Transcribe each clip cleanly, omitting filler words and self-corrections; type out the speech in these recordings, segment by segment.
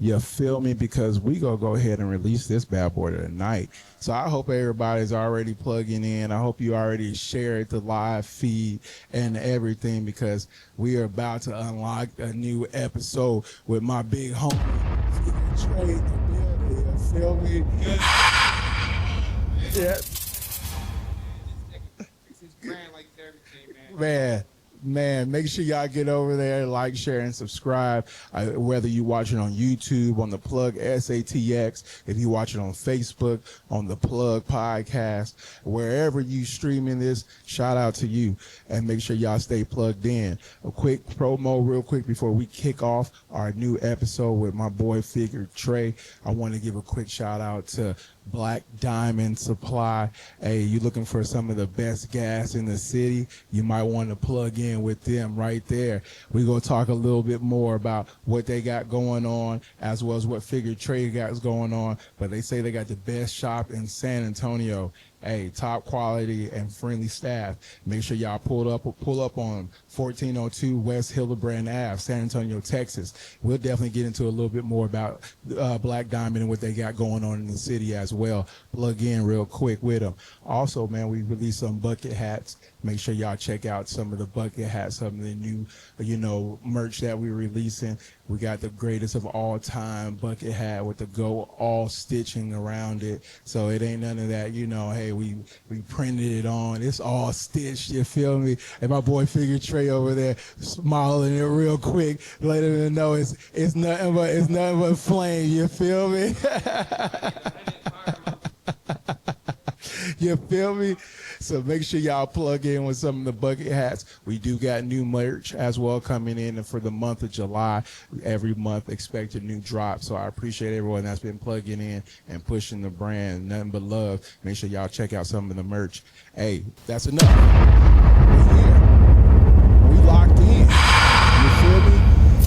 You feel me? Because we gonna go ahead and release this bad boy tonight. So I hope everybody's already plugging in. I hope you already shared the live feed and everything, because we are about to unlock a new episode with my big homie, Figure Trey in the building. You feel me? Yeah. Man, make sure y'all get over there, like, share, and subscribe. Whether you watch it on YouTube, on the Plug SATX, if you watch it on Facebook, on the Plug Podcast, wherever you streaming this, shout out to you. And make sure y'all stay plugged in. A quick promo real quick before we kick off our new episode with my boy Figure Trey. I want to give a quick shout out to Black Diamond Supply. Hey, you looking for some of the best gas in the city? You might want to plug in with them right there. We're going to talk a little bit more about what they got going on, as well as what Figure Trade got going on. But they say they got the best shop in San Antonio. Hey, top quality and friendly staff. Make sure y'all pull up on 1402 West Hildebrand Ave, San Antonio, Texas. We'll definitely get into a little bit more about Black Diamond and what they got going on in the city as well. Plug in real quick with them. Also, man, we released some bucket hats. Make sure y'all check out some of the bucket hats, some of the new, merch that we're releasing. We got the greatest of all time bucket hat with the go all stitching around it. So it ain't none of that, hey, we printed it on. It's all stitched, you feel me? And my boy Figure Trey over there smiling it real quick, letting them know it's nothing but flame, you feel me? You feel me? So make sure y'all plug in with some of the bucket hats. We do got new merch as well coming in for the month of July. Every month expect a new drop. So I appreciate everyone that's been plugging in and pushing the brand. Nothing but love. Make sure y'all check out some of the merch. Hey, that's enough. We're here. We locked in. You feel me?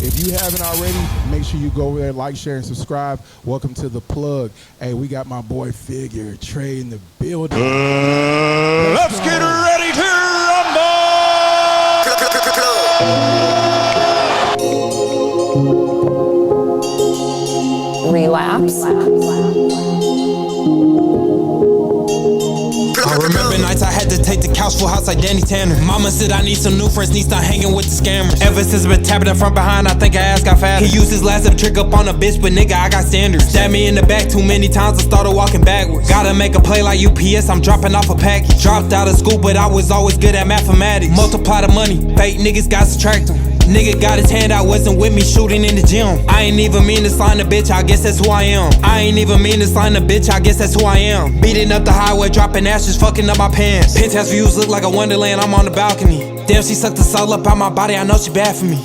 If you haven't already, make sure you go over there, like, share, and subscribe. Welcome to The Plug. Hey, we got my boy Figure Trey in the building. Let's get ready to rumble! Relapse. I remember nights I had to take the couch full house like Danny Tanner. Mama said I need some new friends, need start hanging with the scammers. Ever since I've been tapping the front behind, I think I ass got fatter. He used his last up trick up on a bitch, but nigga, I got standards. Stabbed me in the back too many times, I started walking backwards. Gotta make a play like UPS, I'm dropping off a package. Dropped out of school, but I was always good at mathematics. Multiply the money, fake niggas got subtract them. Nigga got his hand out, wasn't with me shooting in the gym. I ain't even mean to slime the bitch, I guess that's who I am. I ain't even mean to slime the bitch, I guess that's who I am. Beating up the highway, dropping ashes, fucking up my pants. Penthouse views look like a wonderland, I'm on the balcony. Damn, she sucked the soul up out my body, I know she bad for me.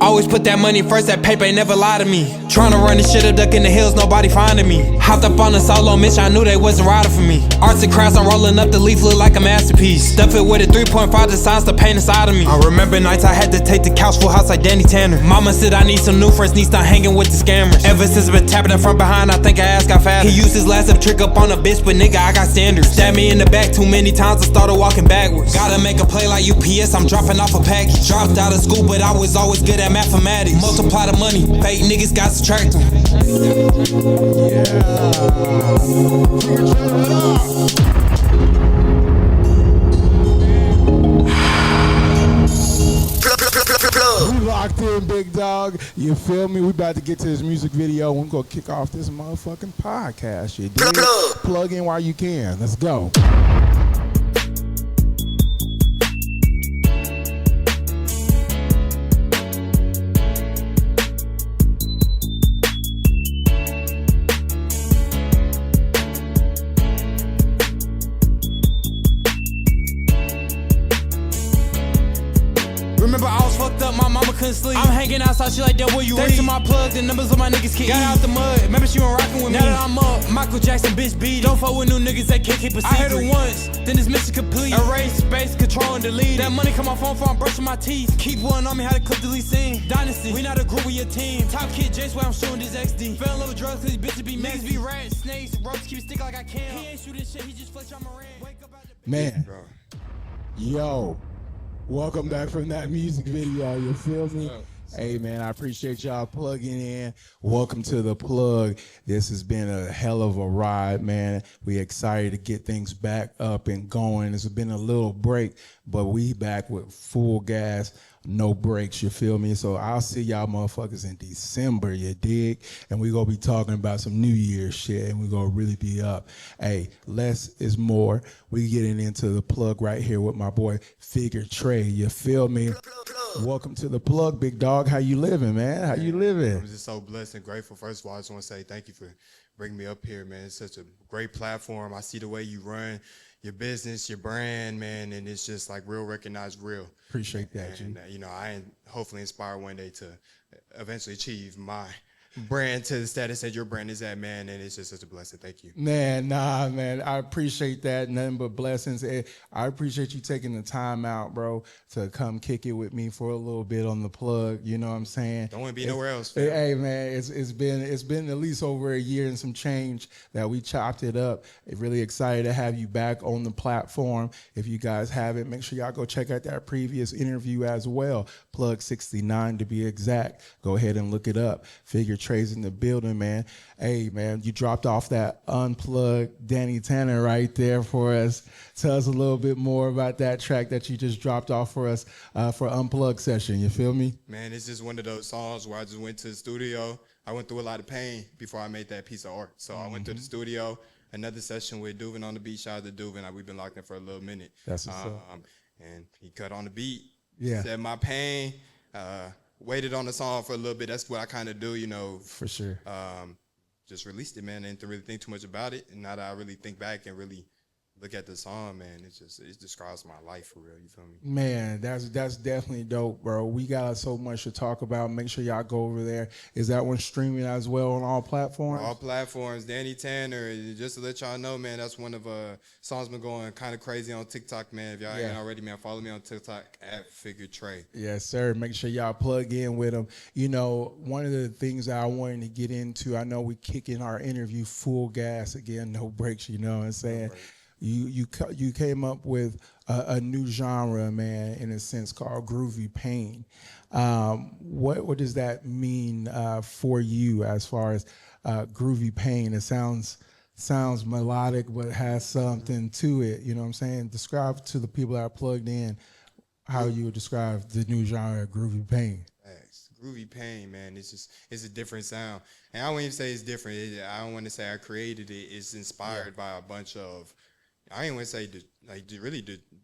Always put that money first, that paper ain't never lie to me. Tryna run this shit up, duck in the hills, nobody finding me. Hopped up on a solo mission, I knew they wasn't riding for me. Arts and crafts, I'm rolling up the leaf, look like a masterpiece. Stuff it with a 3.5 designs to paint inside of me. I remember nights I had to take the couch full house like Danny Tanner. Mama said I need some new friends, need start hanging with the scammers. Ever since I've been tapping the front behind, I think I ass got fatter. He used his last up trick up on a bitch, but nigga, I got standards. Stabbed me in the back too many times, I started walking backwards. Gotta make a play like UPS, I'm dropping off a package. Dropped out of school, but I was always good at mathematics. Multiply the money, fake niggas got subtract them. We locked in, big dog. You feel me? We about to get to this music video. We're gonna kick off this motherfucking podcast. You dig? Plug in while you can. Let's go. Remember I was fucked up, my mama couldn't sleep. I'm hanging outside, she like that, where you Thanks to my plug, the numbers of my niggas keep. Got out the mud, remember she been rocking with me. Now that I'm up, Michael Jackson bitch beat. Don't fuck with new niggas that can't keep a secret. I heard it once, then this mission complete. Erase, space, control, and delete. That money come off phone for I'm brushing my teeth. Keep one on me, how to clip delete scene. Dynasty, we not a group, we a team. Top kid, Jace, where I'm showing this XD. Fell in love with drugs, cause these bitches be messy. Niggas be rats, snakes, ropes, keep it stick like I can. He ain't shooting shit, he just flex on my ring. Wake up out the Man, yo, welcome back from that music video, you feel me? Hey man, I appreciate y'all plugging in. Welcome to the plug. This has been a hell of a ride, man. We excited to get things back up and going. It's been a little break, but we back with full gas, no breaks. You feel me? So I'll see y'all motherfuckers in December. You dig? And we gonna be talking about some New Year's shit, and we gonna really be up. Hey, less is more. We getting into the plug right here with my boy Figure Trey. You feel me? Welcome to the plug, big dog. How you living, man? How you living? I'm just so blessed and grateful. First of all, I just want to say thank you for bringing me up here, man. It's such a great platform. I see the way you run your business, your brand, man, and it's just like real recognized real. Appreciate that, and, you know, I hopefully inspire one day to eventually achieve my brand to the status that your brand is at, man, and it's just such a blessing. Thank you. Man, nah, man. I appreciate that. Nothing but blessings. I appreciate you taking the time out, bro, to come kick it with me for a little bit on the plug. You know what I'm saying? Don't want to be nowhere else. Hey, man, it's been at least over a year and some change that we chopped it up. Really excited to have you back on the platform. If you guys haven't, make sure y'all go check out that previous interview as well. Plug 69 to be exact. Go ahead and look it up. Figure Trey's in the building, man. Hey, man, you dropped off that Unplugged Danny Tanner right there for us. Tell us a little bit more about that track that you just dropped off for us for Unplugged session. You feel me? Man, it's just one of those songs where I just went to the studio. I went through a lot of pain before I made that piece of art. So I went to the studio, another session with Duvin on the beat. Shout out to Duvin. We've been locked in for a little minute. That's what's up. And he cut on the beat. Yeah. Said my pain. Waited on the song for a little bit. That's what I kind of do, you know. For sure. Just released it, man. Didn't really think too much about it. And now that I really think back and really look at the song, man, it describes my life for real. You feel me? Man, that's definitely dope, bro. We got so much to talk about. Make sure y'all go over there. Is that one streaming as well on all platforms? All platforms. Danny Tanner. Just to let y'all know, man, that's one of songs been going kind of crazy on TikTok, man. If y'all ain't already, man, follow me on TikTok at Figure Trey. Yes, sir. Make sure y'all plug in with them. You know, one of the things that I wanted to get into, I know we kicking our interview full gas again, no breaks. You know what I'm saying? You came up with a new genre, man, in a sense called Groovy Pain. What does that mean for you as far as Groovy Pain? It sounds melodic, but has something to it. You know what I'm saying? Describe to the people that are plugged in how you would describe the new genre of Groovy Pain. Groovy Pain, man, it's a different sound. And I won't even say it's different. I don't want to say I created it. It's inspired by a bunch of, I ain't want to say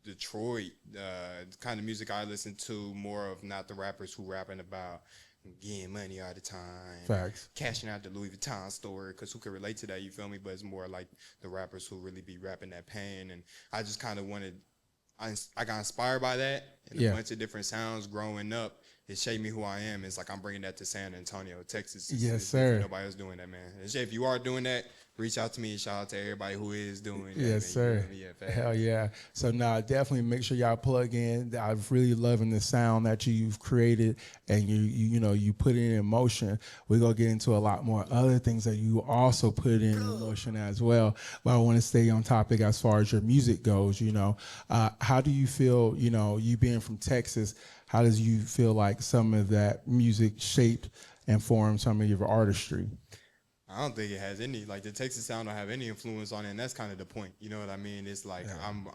Detroit, the kind of music I listen to, more of not the rappers who rapping about getting money all the time. Facts. Cashing out the Louis Vuitton store, because who can relate to that, you feel me? But it's more like the rappers who really be rapping that pain. And I just kind of wanted, I got inspired by that and a bunch of different sounds growing up. It shaped me who I am. It's like I'm bringing that to San Antonio, Texas. Yes, sir. Nobody else doing that, man. And if you are doing that, reach out to me. Shout out to everybody who is doing that. Yes, sir. Hell yeah. So now definitely make sure y'all plug in. I'm really loving the sound that you've created and you put it in motion. We're going to get into a lot more other things that you also put in motion as well. But I want to stay on topic as far as your music goes, how do you feel, you being from Texas, how does you feel like some of that music shaped and formed some of your artistry? I don't think it has any, like the Texas sound don't have any influence on it, and that's kind of the point. You know what I mean? It's like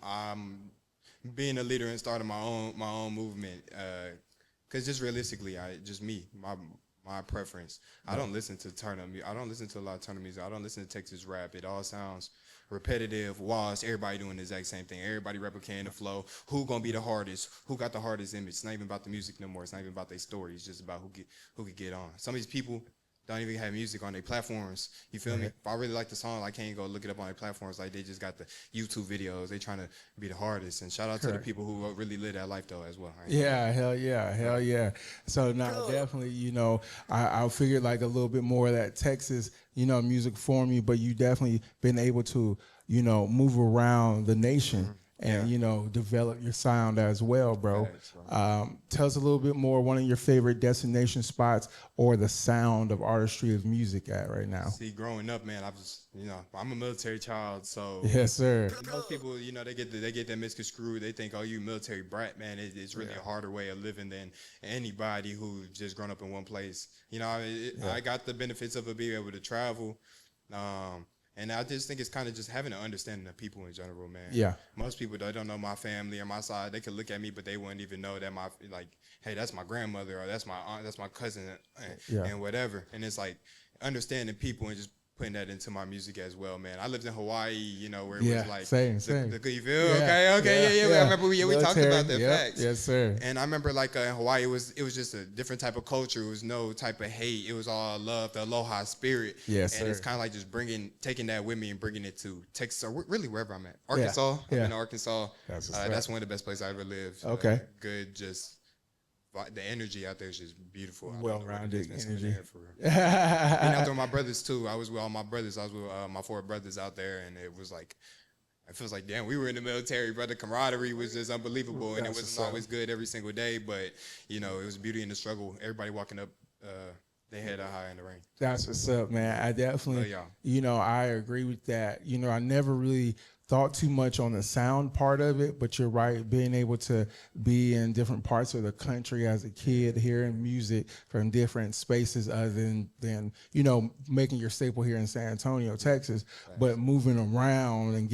I'm being a leader and starting my own movement. Cause just realistically, my preference. I don't listen to I don't listen to a lot of Turner music. I don't listen to Texas rap. It all sounds repetitive, wash, everybody doing the exact same thing. Everybody replicating the flow. Who gonna be the hardest? Who got the hardest image? It's not even about the music no more. It's not even about their story. It's just about who could get on. Some of these people don't even have music on their platforms. You feel me? If I really like the song, I can't go look it up on their platforms. Like they just got the YouTube videos. They trying to be the hardest. And shout out to the people who really live that life though as well. Right? Yeah, hell yeah. So now definitely, I figured like a little bit more of that Texas, music for me, but you definitely been able to, move around the nation and develop your sound as well, bro. Facts, bro. Tell us a little bit more. One of your favorite destination spots or the sound of artistry of music at right now. See, growing up, man, I'm a military child, so Yes, sir. most people, they get that misconstrued. They think, oh, you military brat, man. It's really a harder way of living than anybody who just grown up in one place. I got the benefits of being able to travel. And I just think it's kind of just having an understanding of people in general, man. Yeah. Most people that don't know my family or my side, they could look at me, but they wouldn't even know that hey, that's my grandmother or that's my aunt, that's my cousin, and whatever. And it's like understanding people and just putting that into my music as well, man. I lived in Hawaii, where it was like same. You feel? Okay. I remember we talked about that. Facts. Yes, sir. And I remember in Hawaii, it was just a different type of culture. It was no type of hate. It was all love, the aloha spirit. Yes, and sir. it's kind of like just taking that with me and bringing it to Texas or really wherever I'm at. Arkansas. I'm in Arkansas. That's one of the best places I ever lived. Okay. Good, just the energy out there is just beautiful. Well-rounded energy. For real. Being out there with my brothers too. I was with all my brothers. I was with my 4 brothers out there, and it was like, it feels like, damn, we were in the military, brother. Camaraderie was just unbelievable, and it wasn't always good every single day, but it was beauty in the struggle. Everybody walking up, they had a high in the rain. That's what's up, man. I definitely, yeah. I agree with that. I never really thought too much on the sound part of it, but you're right. Being able to be in different parts of the country as a kid, hearing music from different spaces other than making your staple here in San Antonio, Texas, but moving around and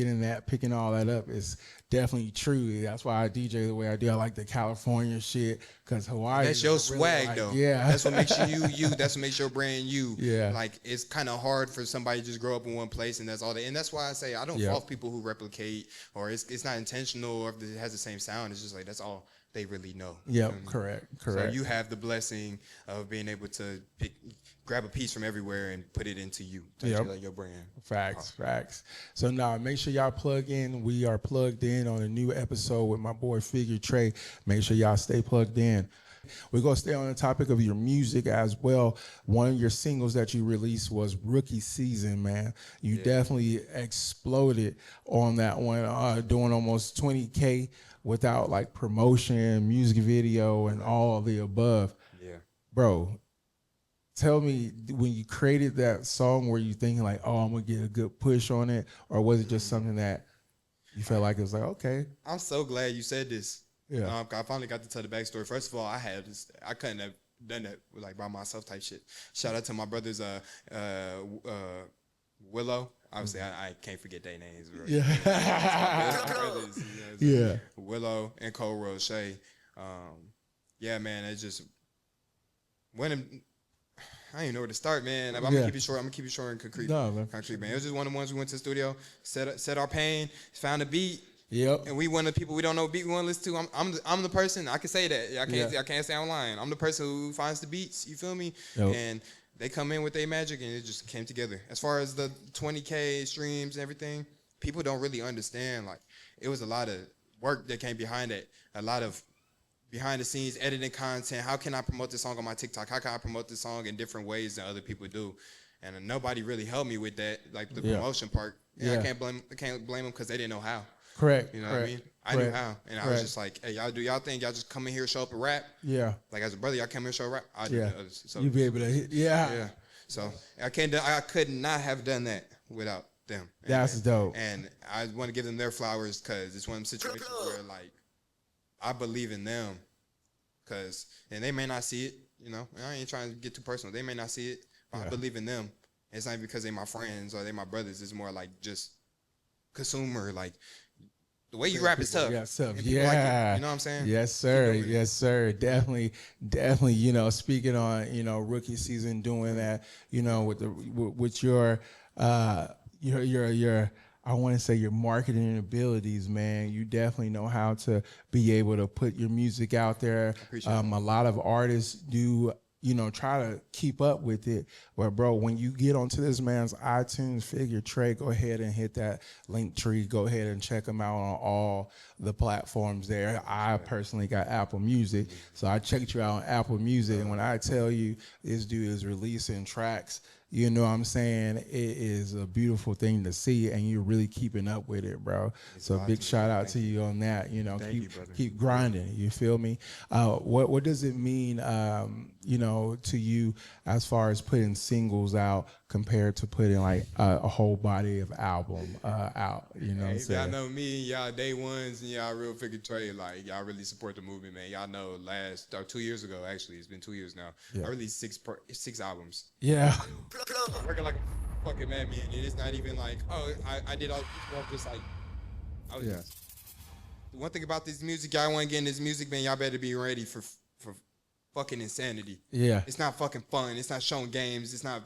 picking all that up is definitely true. That's why I DJ the way I do. I like the California shit because Hawaii. That's your swag, though. Yeah. That's what makes you you. That's what makes your brand you. Yeah. Like, it's kind of hard for somebody to just grow up in one place and that's all and that's why I say I don't fault people who replicate or it's not intentional or if it has the same sound. It's just like that's all they really know. Yep. Correct. So you have the blessing of being able to grab a piece from everywhere and put it into you. Like your brand. Facts. So now make sure y'all plug in. We are plugged in on a new episode with my boy Figure Trey. Make sure y'all stay plugged in. We're going to stay on the topic of your music as well. One of your singles that you released was Rookie Season, man. You definitely exploded on that one, doing almost 20K without like promotion, music video, and all of the above. Yeah. Bro, tell me, when you created that song, were you thinking like, oh, I'm going to get a good push on it? Or was it just something that you felt like it was like, okay? I'm so glad you said this. Yeah. I finally got to tell the backstory. First of all, I couldn't have done that like by myself type shit. Shout out to my brothers, Willow. Obviously, I can't forget their names. Bro. Yeah. Brothers, Yeah. Willow and Cole Roche. Yeah, man, it's just I don't even know where to start, man. I'm gonna keep it short. I'm gonna keep it short and concrete. No, man. Concrete, man. It was just one of the ones we went to the studio, set our pain, found a beat. Yep. And we one of the people we don't know beat we want to listen to. I'm the person. I can say that. I can't say I'm lying. I'm the person who finds the beats. You feel me? Yep. And they come in with their magic, and it just came together. As far as the 20K streams and everything, people don't really understand. Like, it was a lot of work that came behind it. A lot of behind the scenes editing content. How can I promote this song on my TikTok? How can I promote this song in different ways than other people do? And nobody really helped me with that, like the promotion part. And I can't blame them because they didn't know how. Correct. You know what I mean? I knew how. And I was just like, hey, y'all think y'all just come in here, show up and rap? Yeah. Like, as a brother, y'all come here, show rap? I do the others. So, you be able to hit. Yeah. So I could not have done that without them. That's dope. And I want to give them their flowers because it's one of them situations where, like, I believe in them and they may not see it, I ain't trying to get too personal. They may not see it, but I believe in them. It's not because they my friends or they my brothers. It's more like just consumer, like, the way you rap is tough. Yeah, tough. Like yeah. it. You know what I'm saying? Yes, sir. Yes, sir. Definitely. Speaking on, rookie season, doing that, with your I want to say your marketing abilities, man. You definitely know how to be able to put your music out there. A lot of artists do, try to keep up with it. But bro, when you get onto this man's iTunes, Figure Trey, go ahead and hit that link tree. Go ahead and check him out on all the platforms there. I personally got Apple Music, so I checked you out on Apple Music. And when I tell you this dude is releasing tracks You know what I'm saying? It is a beautiful thing to see, and you're really keeping up with it, bro. So big shout out to you on that. You know, keep grinding. You feel me? What does it mean, you know, to you as far as putting singles out compared to putting like a whole body of album out? You know what I'm saying? Y'all know me, y'all day ones, and y'all real Figure Trey. Like y'all really support the movement, man. Y'all know 2 years ago, actually, it's been 2 years now. I released six albums. Yeah. I'm working like a fucking madman, and it's not even like, oh, I did all this stuff just like, I was just. The one thing about this music, y'all want to get in this music, man, y'all better be ready for fucking insanity. Yeah. It's not fucking fun. It's not showing games. It's not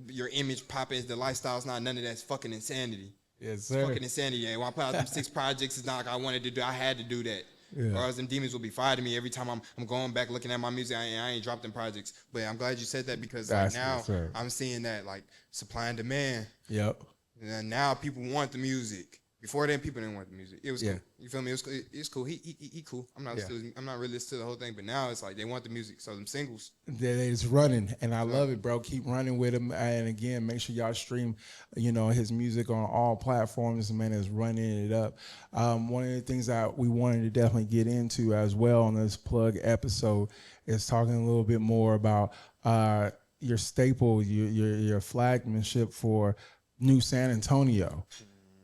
your image popping. The lifestyle's not none of that. It's fucking insanity. Yes, sir. It's fucking insanity. And when I put out them 6 projects, it's not like I wanted to do. I had to do that. Yeah. Or else them demons will be fighting me every time I'm going back looking at my music. I ain't dropped them projects. But I'm glad you said that because like, now I'm seeing that like supply and demand. Yep. And now people want the music. Before then, people didn't want the music. It was cool. You feel me? It's cool. He cool. I'm not really listening to the whole thing, but now it's like they want the music. So them singles, they just running, and I love it, bro. Keep running with him, and again, make sure y'all stream, you know, his music on all platforms. Man is running it up. One of the things that we wanted to definitely get into as well on this plug episode is talking a little bit more about your staple, your flagmanship for New San Antonio.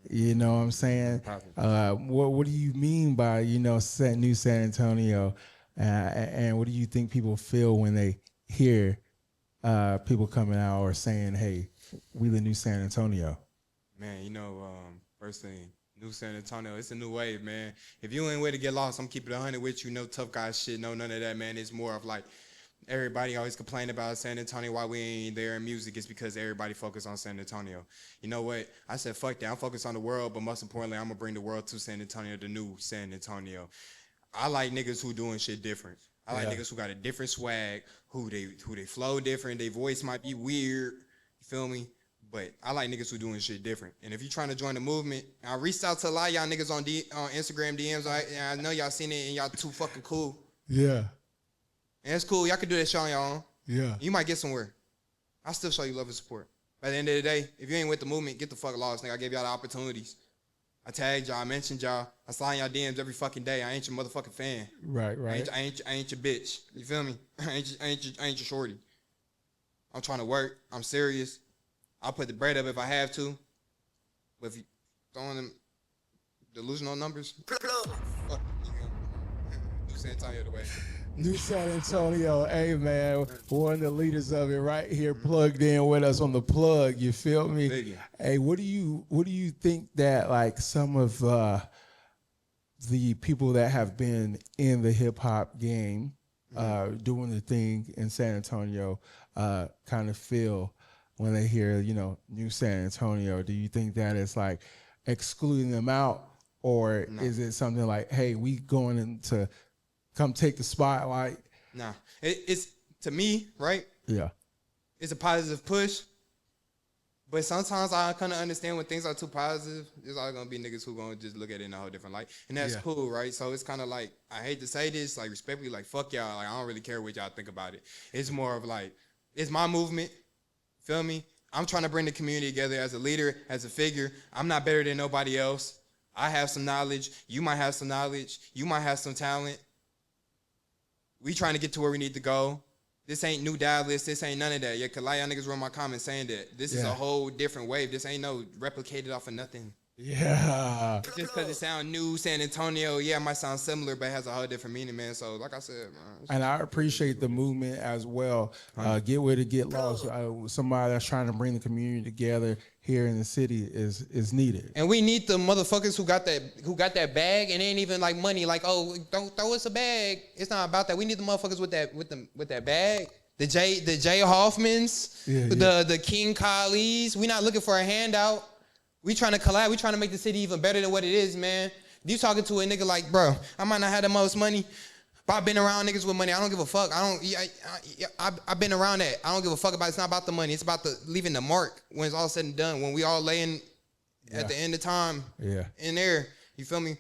You know what I'm saying? What do you mean by, you know, New San Antonio? And what do you think people feel when they hear people coming out or saying, hey, we the New San Antonio? Man, you know, first thing, New San Antonio, it's a new wave, man. If you ain't way to get lost, I'm keeping it 100 with you. No tough guy shit, no none of that, man. It's more of like, everybody always complain about San Antonio, why we ain't there in music. It's because everybody focus on San Antonio. You know what? I said, fuck that. I'm focused on the world, but most importantly, I'm going to bring the world to San Antonio, the new San Antonio. I like niggas who doing shit different. I like niggas who got a different swag, who they flow different, their voice might be weird, you feel me? But I like niggas who doing shit different. And if you trying to join the movement, I reached out to a lot of y'all niggas on Instagram DMs. I know y'all seen it and y'all too fucking cool. Yeah. And it's cool. Y'all can do that shit on your own. Yeah. You might get somewhere. I'll still show you love and support. By the end of the day, if you ain't with the movement, get the fuck lost, nigga. I gave y'all the opportunities. I tagged y'all. I mentioned y'all. I slide y'all DMs every fucking day. I ain't your motherfucking fan. Right. I ain't your bitch. You feel me? I ain't your shorty. I'm trying to work. I'm serious. I'll put the bread up if I have to. But if you throwing them delusional numbers, fuck you. New San Antonio the way. New San Antonio, hey man, one of the leaders of it right here, plugged in with us on the plug. You feel me? Biggie. Hey, what do you think that like some of the people that have been in the hip hop game, doing the thing in San Antonio, kind of feel when they hear, you know, New San Antonio? Do you think that it's like excluding them out, or is it something like, hey, we going into come take the spotlight? Nah, it's to me, right? Yeah, it's a positive push. But sometimes I kind of understand when things are too positive, there's always gonna be niggas who gonna just look at it in a whole different light, and that's cool, right? So it's kind of like, I hate to say this, like respectfully, like fuck y'all, like I don't really care what y'all think about it. It's more of like, it's my movement, feel me? I'm trying to bring the community together as a leader, as a figure. I'm not better than nobody else. I have some knowledge. You might have some knowledge. You might have some talent. We trying to get to where we need to go. This ain't New Dallas. This ain't none of that. Yeah, cause a lot of y'all niggas wrote my comments saying that. This is a whole different wave. This ain't no replicated off of nothing. Yeah. Just cause it sound new, San Antonio, it might sound similar, but it has a whole different meaning, man. So like I said, man. And I appreciate the movement as well. Get with it, get lost. Somebody that's trying to bring the community together here in the city is needed. And we need the motherfuckers who got that bag and ain't even like money. Like, oh, don't throw us a bag. It's not about that. We need the motherfuckers with that bag. The Jay Hoffmans, the King Khalis. We not looking for a handout. We trying to collab. We trying to make the city even better than what it is, man. You talking to a nigga like, bro, I might not have the most money, but I've been around niggas with money. I don't give a fuck. I've been around that. I don't give a fuck about it. It's not about the money. It's about leaving the mark when it's all said and done. When we all laying at the end of time in there. You feel me?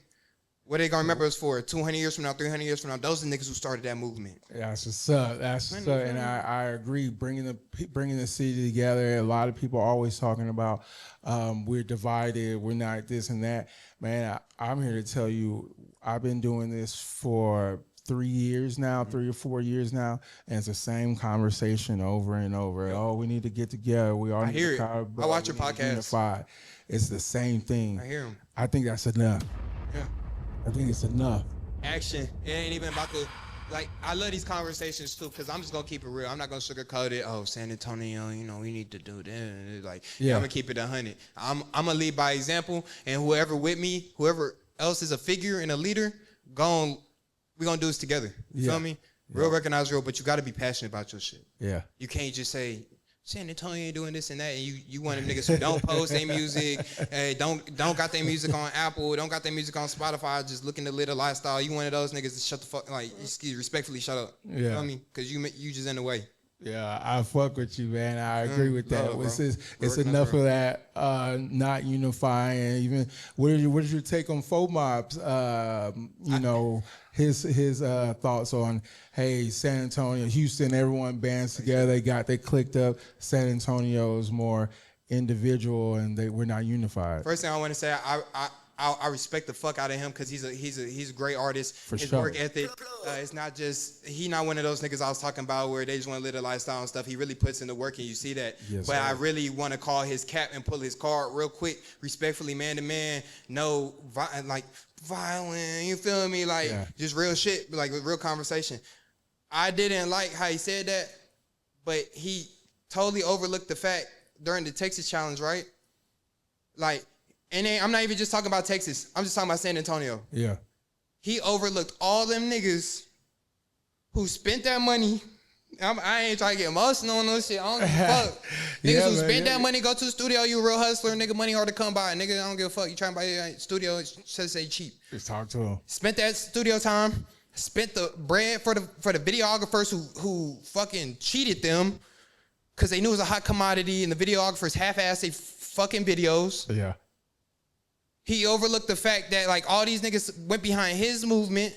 What they gonna remember us for? 200 years from now, 300 years from now, those are the niggas who started that movement. Yeah, that's what's up. That's what's up. And I agree. Bringing the city together. A lot of people are always talking about we're divided. We're not this and that. Man, I'm here to tell you, I've been doing this for 3 years now, 3 or 4 years now, and it's the same conversation over and over. Oh, we need to get together. We all need hear to it. I watch your podcast. Unify. It's the same thing. I hear him. I think that's enough. Yeah. I think it's enough. Action. It ain't even about the, like, I love these conversations too, because I'm just going to keep it real. I'm not going to sugarcoat it. Oh, San Antonio, you know, we need to do this. Like, I'm going to keep it 100. I'm going to lead by example, and whoever with me, whoever else is a figure and a leader, we're going to do this together. You feel me? Real recognize real, but you got to be passionate about your shit. Yeah. You can't just say, San Antonio ain't doing this and that, and you one of them niggas who don't post their music, don't got their music on Apple, don't got their music on Spotify, just looking to live a lifestyle. You one of those niggas to shut the fuck, like, respectfully shut up. Yeah. You know what I mean? Because you just in the way. Yeah, I fuck with you, man. I agree with that. No, It's enough of that not unifying. Even what is your take on FOMOB's? You know, his thoughts on, hey, San Antonio, Houston, everyone bands together. They clicked up. San Antonio is more individual, and we're not unified. First thing I want to say, I respect the fuck out of him because he's a great artist. For His sure. work ethic, it's not just, he not one of those niggas I was talking about where they just want to live the lifestyle and stuff. He really puts in the work and you see that. Yes, but sir. I really want to call his cap and pull his card real quick, respectfully, man to man. No, violent, you feel me? Like, just real shit, like real conversation. I didn't like how he said that, but he totally overlooked the fact during the Texas challenge, right? Like, and then I'm not even just talking about Texas. I'm just talking about San Antonio. Yeah. He overlooked all them niggas who spent that money. I ain't trying to get emotional on no shit. I don't give a fuck. Niggas who spend that money, go to the studio, you a real hustler, nigga, money hard to come by. Nigga, I don't give a fuck. You trying to buy a studio, it says say cheap. Just talk to him. Spent that studio time, spent the bread for the videographers who fucking cheated them because they knew it was a hot commodity and the videographers half-assed they fucking videos. Yeah. He overlooked the fact that, like, all these niggas went behind his movement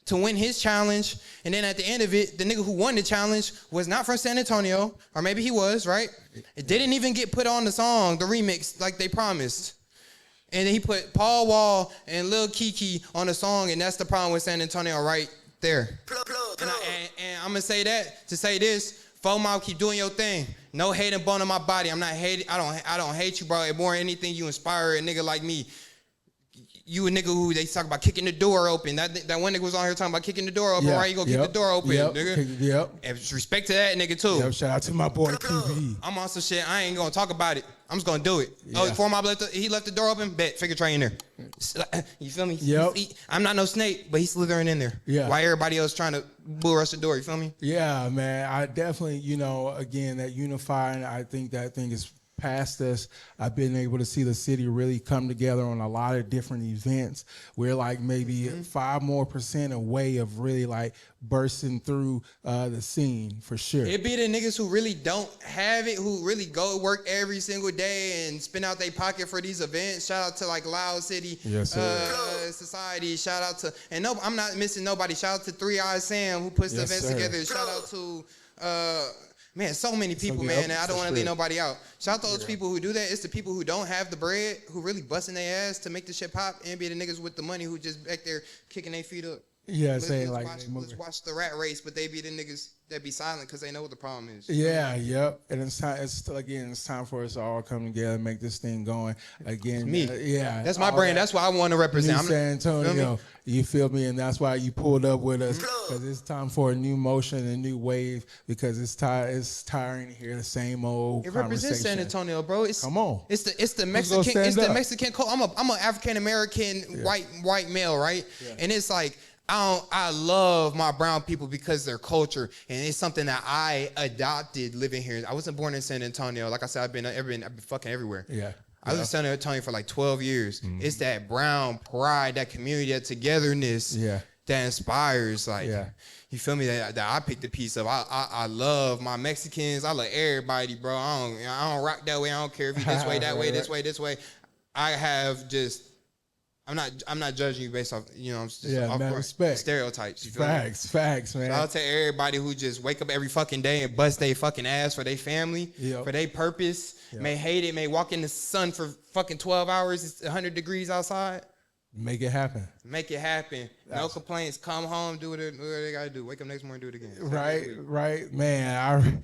to win his challenge, and then at the end of it, the nigga who won the challenge was not from San Antonio, or maybe he was, right? It didn't even get put on the song, the remix, like they promised. And then he put Paul Wall and Lil Kiki on the song, and that's the problem with San Antonio right there. And I'm gonna say that to say this. FOMO, keep doing your thing. No hate and bone on my body. I'm not hating. I don't hate you, bro. More than anything, you inspire a nigga like me. You a nigga who they talk about kicking the door open. That one nigga was on here talking about kicking the door open. Right? You gonna kick the door open, nigga. Yep. And respect to that nigga too. Yep. Shout out to my boy QB. I'm on some shit. I ain't gonna talk about it. I'm just gonna do it. Yeah. Oh, before he left the door open. Bet Figure Trey in there. You feel me? Yep. I'm not no snake, but he's slithering in there. Yeah. While everybody else trying to bull rush the door. You feel me? Yeah, man. I definitely, again, that unifying, I think that thing is past us. I've been able to see the city really come together on a lot of different events. We're like maybe 5% more away of really like bursting through the scene for sure. It be the niggas who really don't have it, who really go to work every single day and spend out their pocket for these events. Shout out to like Loud City Society. Shout out to, and no, I'm not missing nobody. Shout out to 3 Eyes Sam who puts the events together. Shout out to man, so many people, man, and I don't want to leave nobody out. Shout out to those people who do that. It's the people who don't have the bread, who really busting their ass to make the shit pop, and be the niggas with the money who just back there kicking their feet up. Yeah, saying like let's watch the rat race, but they be the niggas that be silent because they know what the problem is. Yeah, yep. And it's time. It's time for us to all come together and make this thing going again. Me, yeah, that's my brand. That's what I want to represent. San Antonio. You feel me? And that's why you pulled up with us because it's time for a new motion, a new wave. Because it's tiring to hear the same old. It represents San Antonio, bro. Come on. It's the Mexican. It's the Mexican code. I'm an African American white male, right? Yeah. And it's like. I love my brown people because their culture, and it's something that I adopted living here. I wasn't born in San Antonio. Like I said, I've been fucking everywhere. Yeah. I was in San Antonio for like 12 years. Mm-hmm. It's that brown pride, that community, that togetherness that inspires. Like, you feel me? That I picked a piece of. I love my Mexicans. I love everybody, bro. I don't rock that way. I don't care if you this way, that way, this way, this way. I have just I'm not judging you based off, you know, just off man, respect. stereotypes. You feel me? Facts, man. Shout out to everybody who just wake up every fucking day and bust their fucking ass for their family, for their purpose. May hate it, may walk in the sun for fucking 12 hours. It's 100 degrees outside. Make it happen. Make it happen. No complaints. Come home, do what they gotta do. Wake up next morning, do it again. Right, man.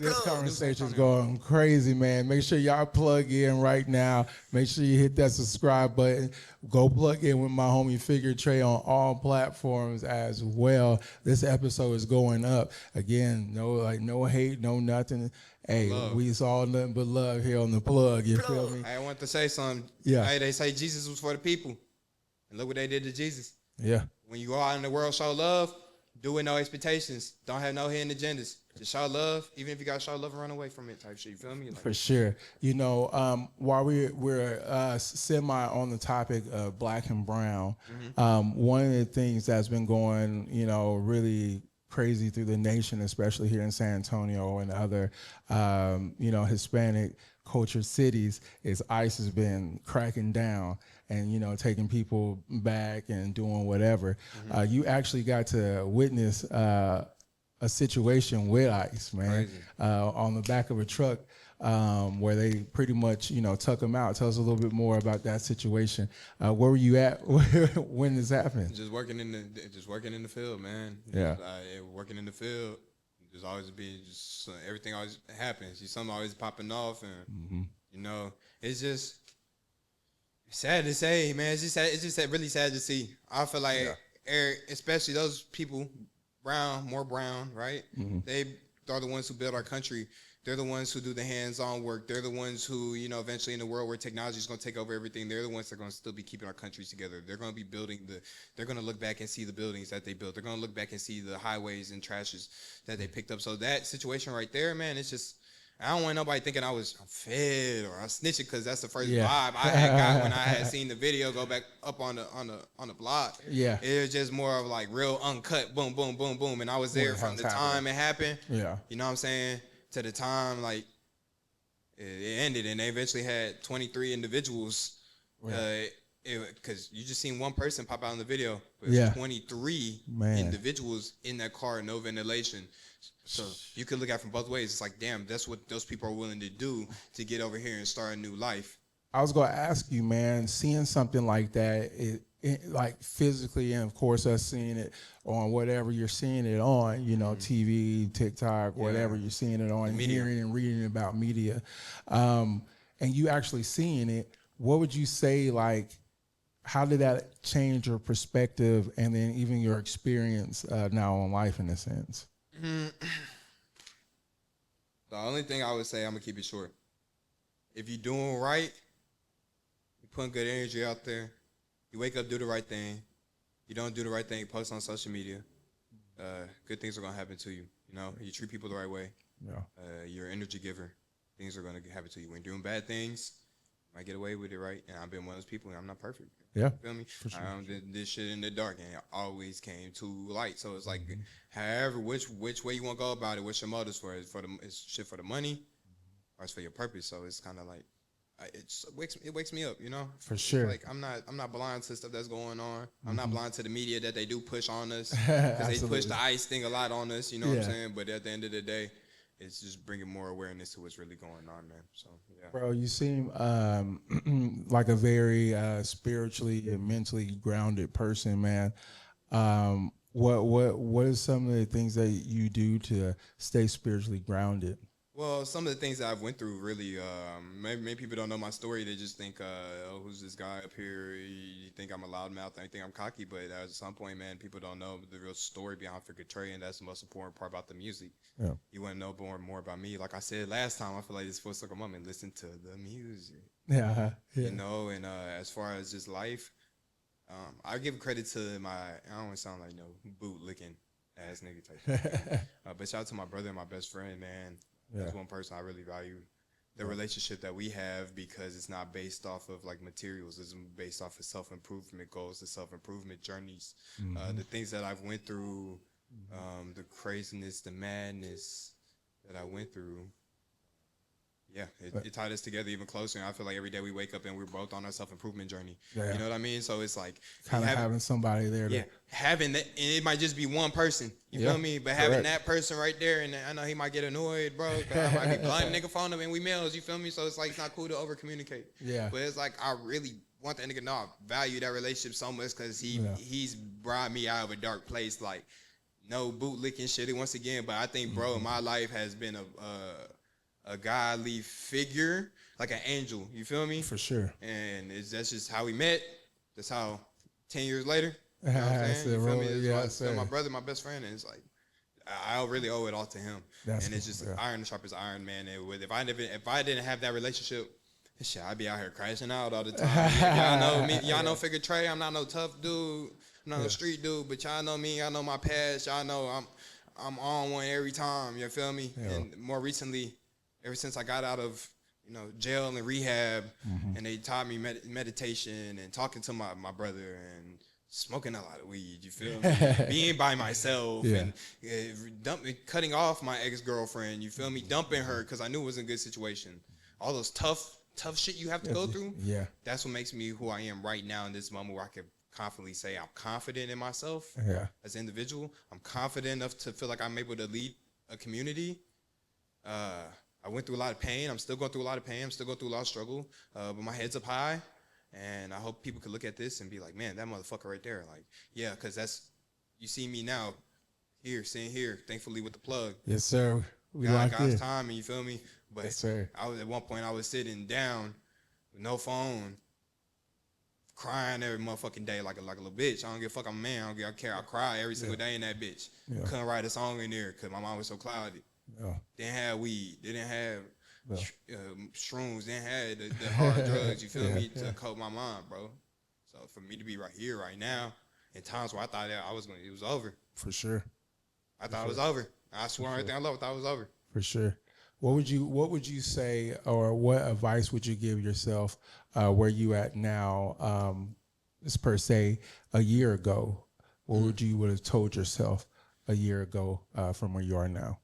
This conversation's going crazy, man. Make sure y'all plug in right now. Make sure you hit that subscribe button. Go plug in with my homie Figure Trey on all platforms as well. This episode is going up. Again, no hate, no nothing. Hey, we saw nothing but love here on the plug. You feel me? I want to say something. Yeah. Hey, they say Jesus was for the people. And look what they did to Jesus. Yeah. When you go out in the world, show love, do with no expectations. Don't have no hidden agendas. Just show love, even if you got to show love and run away from it type shit. You feel me? For sure. You know, while we're semi on the topic of black and brown, one of the things that's been going, you know, really crazy through the nation, especially here in San Antonio and other, you know, Hispanic culture cities, is ICE has been cracking down and, you know, taking people back and doing whatever. You actually got to witness a situation with ICE, man, on the back of a truck, where they pretty much, you know, tuck them out. Tell us a little bit more about that situation. Where were you at when this happened? Just working in the field, man. Yeah. Working in the field. Just always be everything always happens. Something always popping off, and you know, it's just sad to say, man. It's just really sad to see. I feel like, especially those people, more brown, right? They are the ones who build our country. They're the ones who do the hands-on work. They're the ones who, you know, eventually in the world where technology is going to take over everything, they're the ones that are going to still be keeping our countries together. They're going to be they're going to look back and see the buildings that they built. They're going to look back and see the highways and trashes that they picked up. So that situation right there, man, it's just, I don't want nobody thinking I'm fed or I'm snitching, because that's the first vibe I had got when I had seen the video go back up on the blog. Yeah, it was just more of like real uncut, boom, boom, boom, boom, and I was there from the time it happened. Yeah, you know what I'm saying, to the time like it ended, and they eventually had 23 individuals. Because you just seen one person pop out in the video, but it was 23 individuals in that car, no ventilation. So you could look at it from both ways. It's like, damn, that's what those people are willing to do to get over here and start a new life. I was going to ask you, man, seeing something like that, like physically, and of course us seeing it on whatever you're seeing it on, you know, TV, TikTok, whatever you're seeing it on, hearing and reading about media, and you actually seeing it, what would you say, like, how did that change your perspective and then even your experience now on life in a sense? The only thing I would say, I'm going to keep it short. If you're doing right, you're putting good energy out there, you wake up, do the right thing. You don't do the right thing, post on social media. Good things are going to happen to you. You know, you treat people the right way. Yeah. You're an energy giver. Things are going to happen to you. When you're doing bad things, you might get away with it, right? And I've been one of those people, and I'm not perfect. Yeah. You feel me? For sure. Did this shit in the dark, and it always came to light. So it's like, however, which way you want to go about it, what's your motives for it? It's shit for the money, or it's for your purpose. So it's kind of like, it wakes me up, you know. For sure. Like I'm not blind to stuff that's going on. I'm not blind to the media that they do push on us, because they push the ICE thing a lot on us. You know what I'm saying? But at the end of the day, it's just bringing more awareness to what's really going on, man. So, yeah. Bro, you seem like a very spiritually and mentally grounded person, man. What is some of the things that you do to stay spiritually grounded? Well, some of the things that I've went through, really, maybe people don't know my story. They just think, oh, who's this guy up here? You think I'm a loudmouth, and you think I'm cocky, but at some point, man, people don't know the real story behind Figure Trey, and that's the most important part about the music. Yeah. You want to know more about me. Like I said last time, I feel like this full circle moment, listen to the music. Yeah. You know, and as far as just life, I give credit to I don't want to sound like no boot-licking ass nigga type thing. But shout out to my brother and my best friend, man. That's one person I really value, the relationship that we have, because it's not based off of like materials. It's based off of self-improvement goals, the self-improvement journeys, the things that I've went through, the craziness, the madness that I went through. Yeah, it tied us together even closer. And I feel like every day we wake up and we're both on our self-improvement journey. Yeah. You know what I mean? So it's like Kind of having somebody there. Yeah, having that, and it might just be one person. You feel me? But having that person right there, and I know he might get annoyed, bro. I might be blunt nigga phone him, and we males. You feel me? So it's like it's not cool to over communicate. Yeah. But it's like I really want that nigga to know I value that relationship so much because he's brought me out of a dark place. Like no bootlicking shit once again. But I think bro in my life has been a godly figure, like an angel. You feel me? For sure. And that's just how we met. That's how 10 years later. You know what I'm saying? You feel me? It's my brother, my best friend, and it's like I really owe it all to him. And it's just iron sharp as iron, man. And if I didn't have that relationship, shit, I'd be out here crashing out all the time. Y'all know me. Y'all know Figure Trey. I'm not no tough dude. I'm not no street dude. But y'all know me. Y'all know my past. Y'all know I'm on one every time. You feel me? Yeah. And more recently, ever since I got out of jail and rehab, and they taught me meditation and talking to my brother and smoking a lot of weed, you feel me? Being by myself and cutting off my ex-girlfriend, you feel me? Dumping her because I knew it was a good situation. All those tough shit you have to go through. Yeah, that's what makes me who I am right now in this moment where I can confidently say I'm confident in myself as an individual. I'm confident enough to feel like I'm able to lead a community. I went through a lot of pain. I'm still going through a lot of pain. I'm still going through a lot of struggle. But my head's up high. And I hope people could look at this and be like, man, that motherfucker right there. Like, yeah, because you see me now sitting here, thankfully with the plug. Yes, sir. God's time, and you feel me? But yes, sir. At one point, I was sitting down with no phone, crying every motherfucking day like a little bitch. I don't give a fuck. I'm a man. I don't care. I cry every single day in that bitch. Yeah. Couldn't write a song in there because my mind was so cloudy. Yeah. Didn't have weed. They didn't have shrooms. They didn't have the hard drugs. You feel me? To cope my mind, bro. So for me to be right here, right now, in times where I thought that it was over. For sure. I thought it was over. I swear on everything I love, I thought it was over. For sure. What would you say, or what advice would you give yourself where you at now, just per se, a year ago? What would you have told yourself a year ago from where you are now?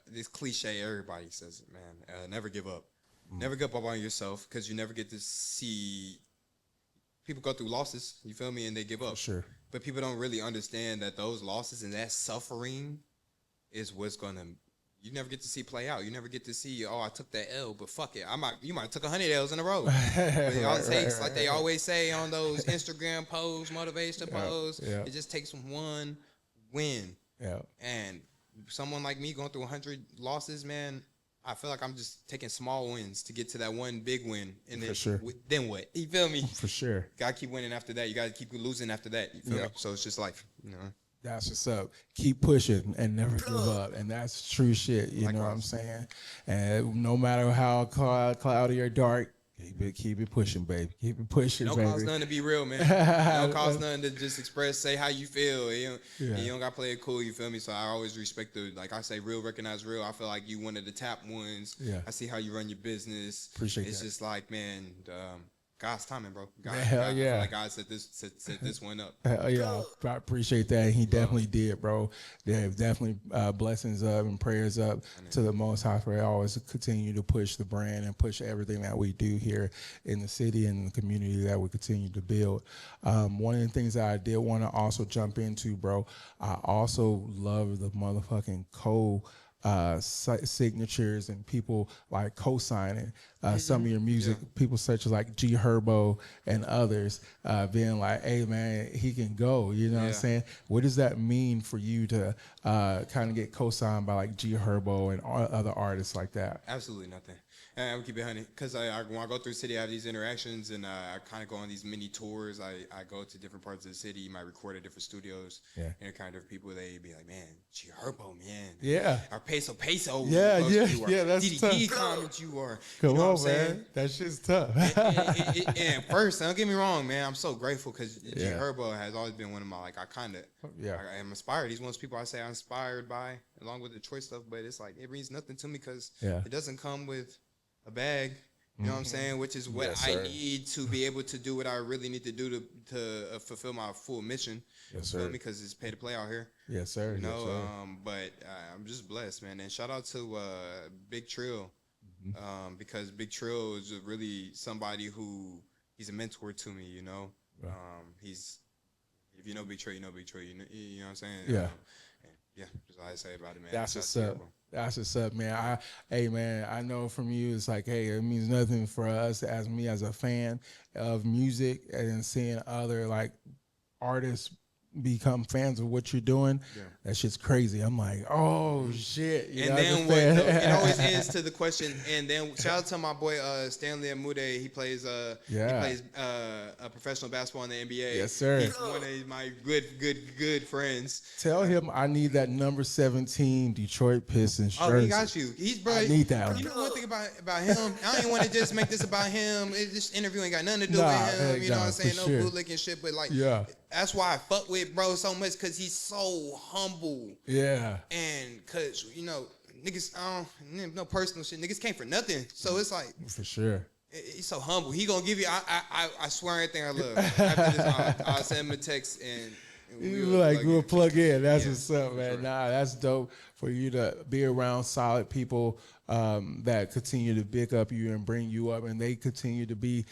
This cliche, everybody says it, man. Never give up. Never give up on yourself because you never get to see people go through losses, you feel me, and they give up. Sure. But people don't really understand that those losses and that suffering is what's going to, you never get to see play out. You never get to see, I took that L, but fuck it. You might have took 100 L's in a row. But it all takes, like they always say on those Instagram posts, motivation posts, it just takes one win. Yeah. And someone like me going through 100 losses, man, I feel like I'm just taking small wins to get to that one big win. And then, then what? You feel me? For sure. Gotta keep winning after that. You gotta keep losing after that. You feel me? So it's just life, That's what's up. Keep pushing and never give up. And that's true shit. You know what I'm saying? And no matter how cloudy or dark, keep it pushing, baby. Keep it pushing, baby. Don't cost nothing to be real, man. Don't cost nothing to just say how you feel. You don't got to play it cool, you feel me? So I always respect like I say, real recognize real. I feel like you one of the top ones. Yeah. I see how you run your business. Appreciate It's that. just like, man, God's timing, bro. Hell yeah. Like God set this one up. Hell yeah. I appreciate that. He definitely did, bro. There definitely blessings up and prayers up to the Most High for always continue to push the brand and push everything that we do here in the city and the community that we continue to build. One of the things that I did want to also jump into, bro, I also love the motherfucking signatures and people like co-signing some of your music, people such as like G Herbo and others being like, hey man, he can go, you know what I'm saying? What does that mean for you to kind of get co-signed by like G Herbo and other artists like that? Absolutely nothing. And I would keep it 100 because when I go through the city, I have these interactions and I kind of go on these mini tours. I go to different parts of the city. You might record at different studios. Yeah. And kind of people, they be like, man, G Herbo, man. Yeah. Or Peso. Yeah. That's DDD tough. comment you are. Come you know on, what I'm saying? man. That shit's tough. And first, don't get me wrong, man. I'm so grateful because G Herbo has always been one of my, like, I am inspired. He's one of those people I say I'm inspired by, along with the choice stuff. But it's like, it means nothing to me because it doesn't come with a bag, you know what I'm saying? Which is what I need to be able to do what I really need to do to fulfill my full mission. Yes, sir. Because it's pay to play out here. Yes, sir. You know, but I'm just blessed, man. And shout out to Big Trill. because Big Trill is really somebody who he's a mentor to me. You know, he's if you know Big Trey, you know Big Trey. You know what I'm saying? Yeah. And yeah, that's all I say about it, man. That's Shout what's out to you, up. bro. That's what's up, man. Hey, man, I know from you, it's like, hey, it means nothing for us as me as a fan of music and seeing other like artists become fans of what you're doing. Yeah. That shit's crazy. I'm like, oh shit. You know, And as a then fan. it always ends to the question. And then shout out to my boy Stanley Amude. He plays a professional basketball in the NBA. Yes, sir. He's one of my good friends. Tell him I need that number 17 Detroit Pistons jersey. Oh, he got you. He's bro. I need that. You know one thing about him? I don't even want to just make this about him. This interview ain't got nothing to do with him. You know what I'm saying? No bootlicking shit, but like, that's why I fuck with bro so much because he's so humble. Yeah. And because, you know, niggas, no personal shit. Niggas came for nothing. So it's like. For sure. He's so humble. He gonna give you, I swear everything I love. After this, I'll send him a text and we'll plug in. That's Yeah, what's up, man. sure. Nah, that's dope for you to be around solid people that continue to pick up you and bring you up, and they continue to be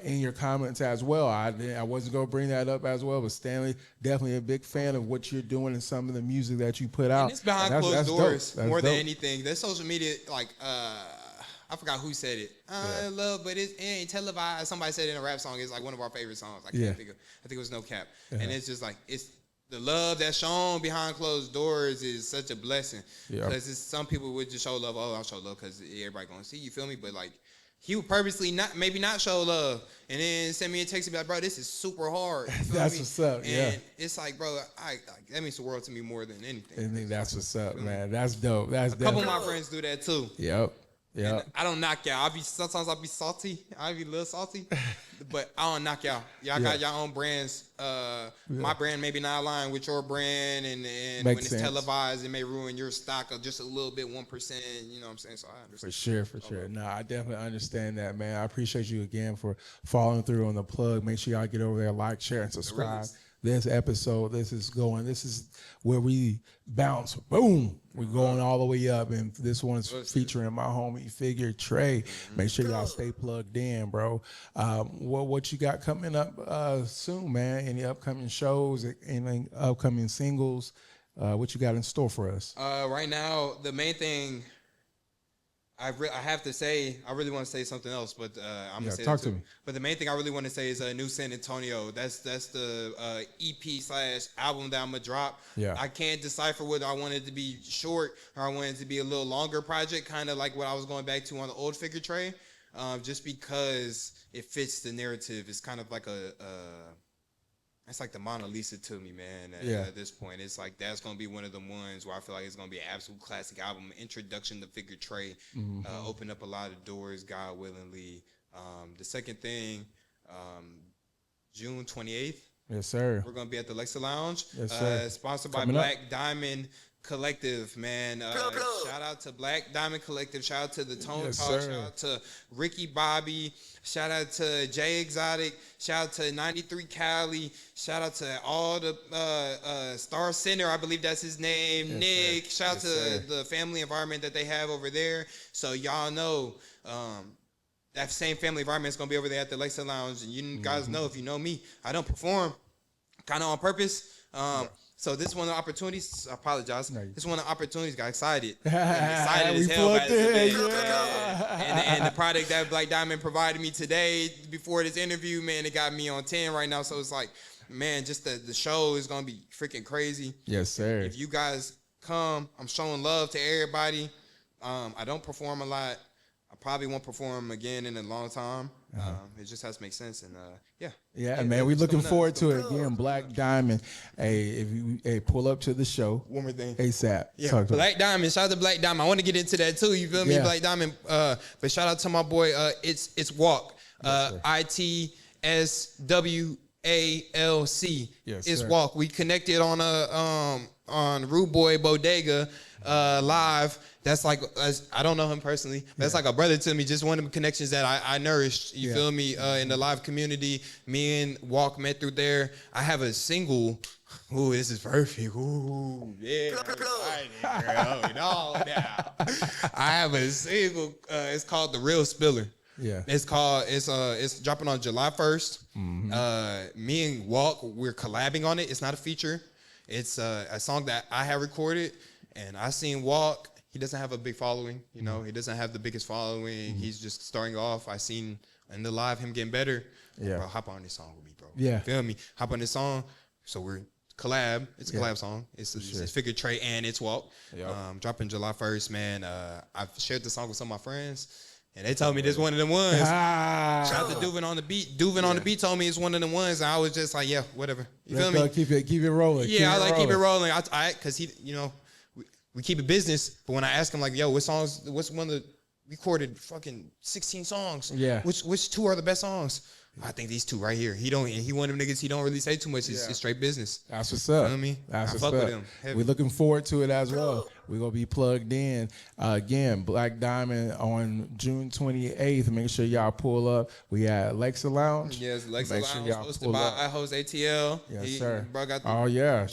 in your comments as well. I wasn't going to bring that up as well, but Stanley, definitely a big fan of what you're doing and some of the music that you put out. And it's behind And closed doors dope. more than anything. That social media, like, I forgot who said it. I love, but it ain't televised. Somebody said it in a rap song. It's like one of our favorite songs. I think it was No Cap. And it's just like, it's the love that's shown behind closed doors is such a blessing. Because some people would just show love. Oh, I'll show love because everybody gonna see. You feel me? But like, he would purposely maybe not show love, and then send me a text and be like, bro, this is super hard. That's what's up. And it's like, bro, that means the world to me more than anything. I think that's what's up, man. That's dope. That's a couple of my friends do that too. Yep. And I don't knock y'all. Sometimes I'll be salty. I'll be a little salty, but I don't knock y'all. Y'all got your own brands. My brand maybe not aligned with your brand, and when it's televised, it may ruin your stock of just a little bit, 1%. You know what I'm saying? So I understand. For sure. No, I definitely understand that, man. I appreciate you again for following through on the plug. Make sure y'all get over there, like, share, and subscribe. This episode, this is where we bounce, boom, we're going all the way up, and this one's featuring my homie Figure Trey. Make sure y'all stay plugged in, bro. What you got coming up soon, man? Any upcoming shows, any upcoming singles? What you got in store for us? Right now, the main thing I have to say, I really want to say something else, but I'm gonna say talk that too. to me. But the main thing I really want to say is New San Antonio. That's the EP/album that I'm gonna drop. Yeah. I can't decipher whether I want it to be short or I want it to be a little longer project, kind of like what I was going back to on the old Figure Trey, just because it fits the narrative. It's kind of like it's like the Mona Lisa to me, man. At this point, it's like that's gonna be one of the ones where I feel like it's gonna be an absolute classic album. Introduction to Figure Trey, open up a lot of doors, God willingly. The second thing, June 28th. Yes, sir. We're gonna be at the Lexa Lounge. Yes, sir. Sponsored by Black Diamond Collective, man. Shout out to Black Diamond Collective. Shout out to the Tone Talk. Sir. Shout out to Ricky Bobby. Shout out to Jay Exotic. Shout out to 93 Cali. Shout out to all the Star Center. I believe that's his name. Yes, Nick. sir. Shout out to the family environment that they have over there. So y'all know that same family environment is gonna be over there at the Lexa Lounge. And you guys know, if you know me, I don't perform kind of on purpose. So this is one of the opportunities. I apologize. This is one of the opportunities. Got excited. Excited as hell about it today. And the product that Black Diamond provided me today before this interview, man, it got me on 10 right now. So it's like, man, just the show is gonna be freaking crazy. Yes, sir. If you guys come, I'm showing love to everybody. I don't perform a lot. I probably won't perform again in a long time. It just has to make sense, and Yeah, man, we're looking forward to it again. Black Diamond. Hey, if you pull up to the show. One more thing. ASAP. Yeah, Black Diamond. Shout out to Black Diamond. I want to get into that too. You feel me, Yeah. Black Diamond. But shout out to my boy. It's Walk. ITSWALC. Yes, It's sir. Walk. We connected on Rude Boy Bodega live. That's like, I don't know him personally. That's like a brother to me. Just one of the connections that I nourished. You feel me? In the live community, me and Walk met through there. I have a single. Ooh, this is perfect. Ooh, yeah. Girl. No, I have a single. It's called The Real Spiller. Yeah. It's dropping on July 1st. Me and Walk, we're collabing on it. It's not a feature. It's a song that I have recorded, and I seen Walk. He doesn't have a big following, you know. He doesn't have the biggest following. He's just starting off. I seen in the live him getting better. Yeah. Bro, hop on this song with me, bro. Yeah. You feel me? Hop on this song. So we're collab. It's a collab song. It's Figure Trey and it's Walk. Yep. Dropping July 1st, man. I've shared the song with some of my friends. And they told me this one of them ones. Shout out to Duvin on the beat. Duvin on the beat told me it's one of them ones. And I was just like, yeah, whatever. You feel me? Keep it rolling. Yeah, keep it rolling. Cause he, you know, we keep it business. But when I ask him like, yo, what's one of the recorded fucking 16 songs? Yeah. Which two are the best songs? I think these two right here. He one of them niggas, he don't really say too much. It's straight business. That's what's up. You know what I mean? That's I what's fuck up. with him. Heavy. We're looking forward to it as well. We're going to be plugged in. Again, Black Diamond on June 28th. Make sure y'all pull up. We at Lexa Lounge. Yes, Lexa Make sure Lounge, y'all hosted pull by up. I host ATL. Yes, sir. Bro got the, Oh, yeah.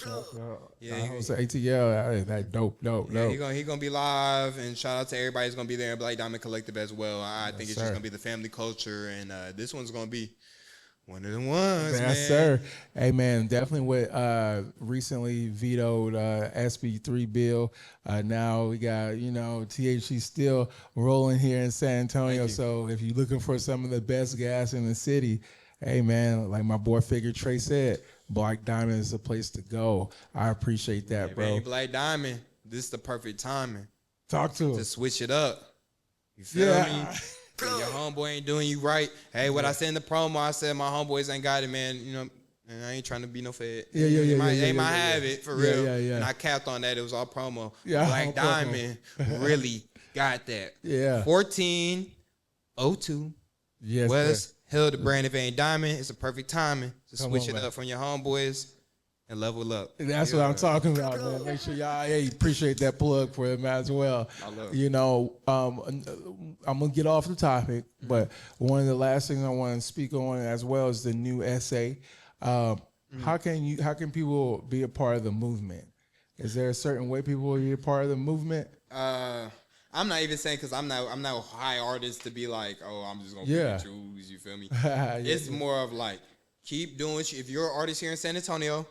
Yeah, I host ATL. That dope. yeah, he gonna be live, and shout out to everybody who's gonna be there in Black Diamond Collective as well. I think it's just gonna be the family culture, and this one's gonna be one of them ones, man. Yes, sir. Hey, man, definitely what recently vetoed SB3 bill. Now we got, THC still rolling here in San Antonio. So if you're looking for some of the best gas in the city, hey, man, like my boy Figure Trey said, Black Diamond is the place to go. I appreciate that, bro. Man, Black Diamond, this is the perfect timing Talk to to us. switch it up. You feel me? If your homeboy ain't doing you right. Hey, what I said in the promo, I said my homeboys ain't got it, man. You know, and I ain't trying to be no fed. They might have it for real. Yeah. And I capped on that. It was all promo. Yeah, Black all Diamond really got that. Yeah. 1402 Yes, West Hildebrand. If it ain't Diamond, it's a perfect timing to Come switch on, it man. up from your homeboys and level up. That's what I'm talking about, man. Make sure y'all appreciate that plug for him as well. I love it. You know, I'm gonna get off the topic, but one of the last things I want to speak on as well is the new essay. How can people be a part of the movement? Is there a certain way people will be a part of the movement? I'm not even saying because I'm not a high artist to be like, oh, I'm just gonna choose. You feel me? It's more of like, keep doing shit. If you're an artist here in San Antonio,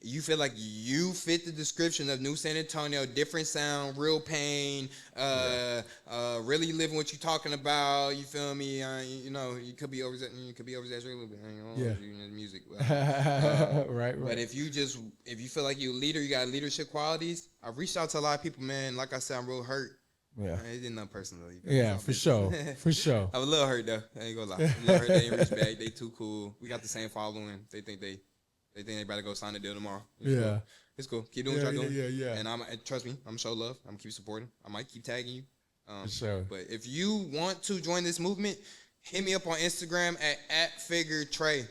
you feel like you fit the description of New San Antonio, different sound, real pain, really living what you're talking about. You feel me? You could be overexaggerating a little bit. In music. Right. But if you feel like you're a leader, you got leadership qualities. I've reached out to a lot of people, man. Like I said, I'm real hurt. Yeah. It didn't nothing personal. Yeah, for sure. For sure. I was a little hurt though. I ain't gonna lie. A little hurt. They ain't reach back. They too cool. We got the same following. They think they better go sign a deal tomorrow. It's cool. Keep doing what y'all doing. Yeah. And trust me, I'm show love. I'm keep supporting. I might keep tagging you. For sure. But if you want to join this movement, hit me up on Instagram at Figure Trey.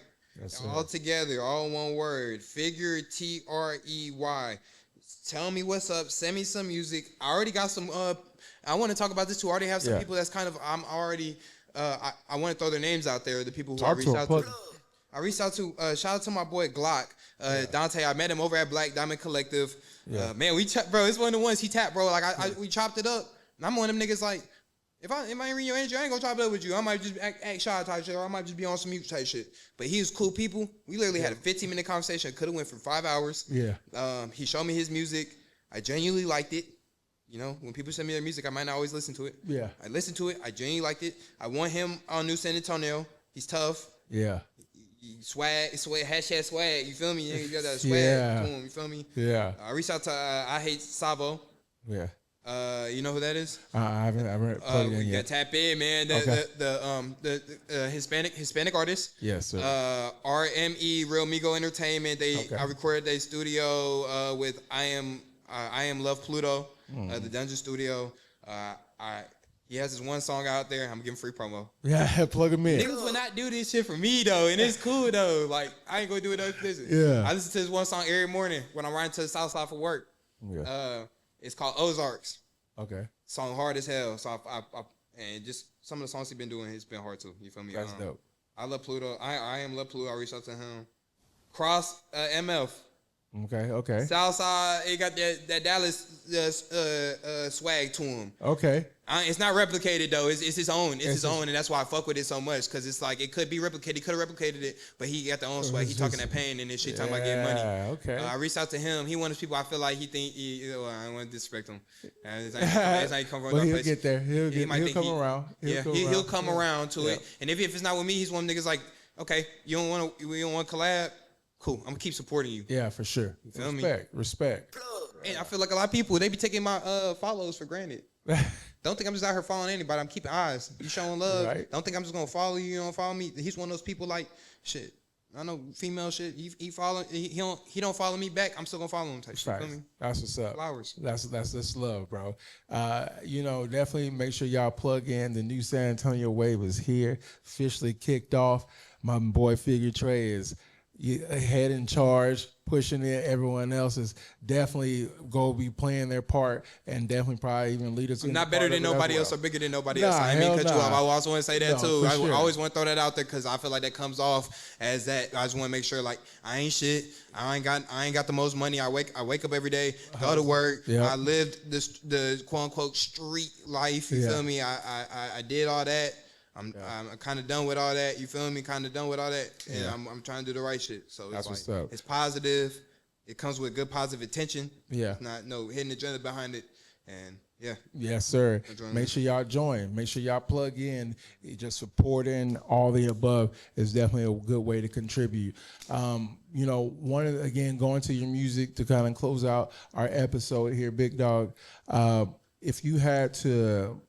All together, all one word. Figure Trey. Tell me what's up. Send me some music. I already got some. I want to talk about this too. I already have some people that's kind of. I'm already. I want to throw their names out there. The people who I reached out to. I reached out to. Shout out to my boy Glock, Dante. I met him over at Black Diamond Collective. Man, bro. It's one of the ones he tapped, bro. Like we chopped it up. And I'm one of them niggas like. If I ain't reading your energy, I ain't gonna chop it up with you. I might just act shy type shit, or I might just be on some mute type shit. But he was cool people. We literally had a 15-minute conversation. Could have went for 5 hours. Yeah. He showed me his music. I genuinely liked it. You know, when people send me their music, I might not always listen to it. Yeah. I listened to it. I genuinely liked it. I want him on New San Antonio. He's tough. Yeah. Swag, hashtag swag. You feel me? You got that swag to him. You feel me? Yeah. I reached out to I Hate Savo. Yeah. You know who that is? I haven't plugged in you yet. got tap in, man. The Hispanic artist. Yes, sir. RME Real Migo Entertainment. I recorded their studio with I Am Love Pluto, the Dungeon Studio. He has this one song out there. I'm giving free promo. Yeah, plug him in. Niggas will not do this shit for me though, and it's cool though. Like I ain't gonna do it other business. Yeah. I listen to this one song every morning when I'm riding to the South Side for work. Yeah. It's called Ozarks. Okay. Song hard as hell. So and just some of the songs he's been doing, it's been hard too. You feel me? That's dope. I love Pluto. I am love Pluto. I reached out to him. Cross MF. Okay. Southside, it got that Dallas swag to him. Okay. It's not replicated though. It's his own. It's his own, and that's why I fuck with it so much. Cause it's like it could be replicated. He could have replicated it, but he got the own swag. He talking that pain and this shit, talking about getting money. Okay. I reached out to him. He one of those people I feel like he think. I don't want to disrespect him. It's like come from But he'll place. get there. He'll come around. He'll come around to it. And if it's not with me, he's one of them niggas like, okay, you don't want to collab. Cool. I'm gonna keep supporting you. Yeah, for sure. Feel Respect. And I feel like a lot of people, they be taking my follows for granted. Don't think I'm just out here following anybody. I'm keeping eyes. You showing love. Right. Don't think I'm just gonna follow you. You don't follow me. He's one of those people like shit. I know female shit. He don't follow me back. I'm still gonna follow him. Type shit. Feel me? That's what's up. Flowers. That's love, bro. Definitely make sure y'all plug in. The new San Antonio wave is here, officially kicked off. My boy Figure Trey is head in charge, pushing it. Everyone else is definitely go be playing their part and definitely probably even lead us. I'm not better than nobody else or bigger than nobody else. I mean, cut you off. I also want to say that too. I always want to throw that out there because I feel like that comes off as that. I just want to make sure like I ain't shit. I ain't got the most money. I wake up every day, go to work. I lived the quote unquote street life. You feel me? I did all that. I'm kind of done with all that. You feel me? Kind of done with all that, and I'm trying to do the right shit. So it's what's up. It's positive. It comes with good positive attention. Yeah, it's not no hidden agenda behind it, and yes, sir. Make sure y'all join. Make sure y'all plug in. Just supporting all the above is definitely a good way to contribute. Going to your music to kind of close out our episode here, Big Dog. If you had to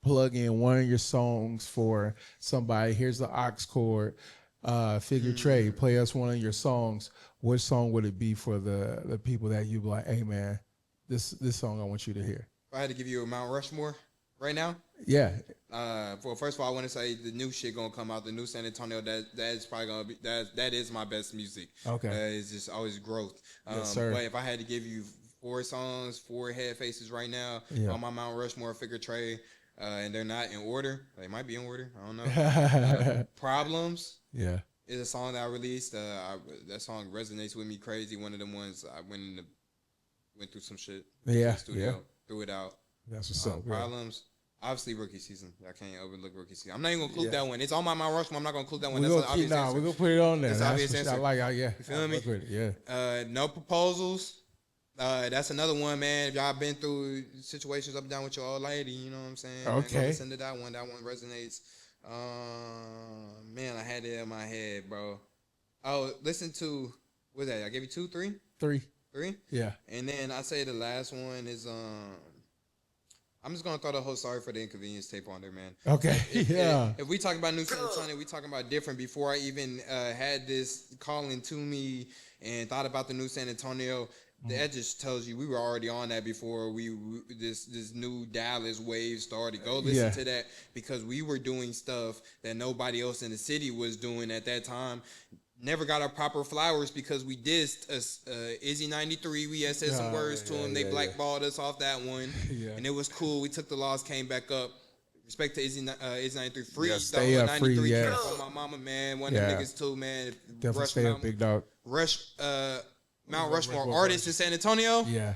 plug in one of your songs for somebody, here's the aux cord. Figure Trey, play us one of your songs. What song would it be for the people that you be like, hey man, this song I want you to hear? If I had to give you a Mount Rushmore right now, first of all, I want to say the new shit gonna come out. The new San Antonio, that's probably gonna be that is my best music. Okay, it's just always growth. Yes, sir. But if I had to give you 4 songs, 4 head faces right now on my Mount Rushmore, Figure Trey. And they're not in order. They might be in order. I don't know. Problems. Yeah. Is a song that I released. That song resonates with me crazy. One of them ones I went through some shit. Yeah. Studio, threw it out. That's what's up. Problems. Obviously, rookie season. I can't overlook rookie season. I'm not even gonna include that one. It's on my Mount Rushmore. I'm not gonna include that one. We're gonna put it on there. That's obvious answer. I like. You feel me? Yeah. No proposals. That's another one, man. If y'all been through situations up and down with your old lady, you know what I'm saying? Okay. Man, go listen to that one. That one resonates. Man, I had it in my head, bro. Oh, listen to, what's that? I gave you 2, 3? 3. 3? Yeah. And then I say the last one is, I'm just gonna throw the whole Sorry for the Inconvenience tape on there, man. Okay. If we talking about New San Antonio, we talking about different. Before I even had this calling to me and thought about the New San Antonio, that just tells you we were already on that before this new Dallas wave started. Go listen to that because we were doing stuff that nobody else in the city was doing at that time. Never got our proper flowers because we dissed Izzy 93. We had said some words to him. They blackballed us off that one, and it was cool. We took the loss, came back up. Respect to Izzy 93. Free, stay up, 93 free, on my mama, man. One of the niggas too, man. Definitely stay up, Big Dog. Mount Rushmore artists in San Antonio. Yeah.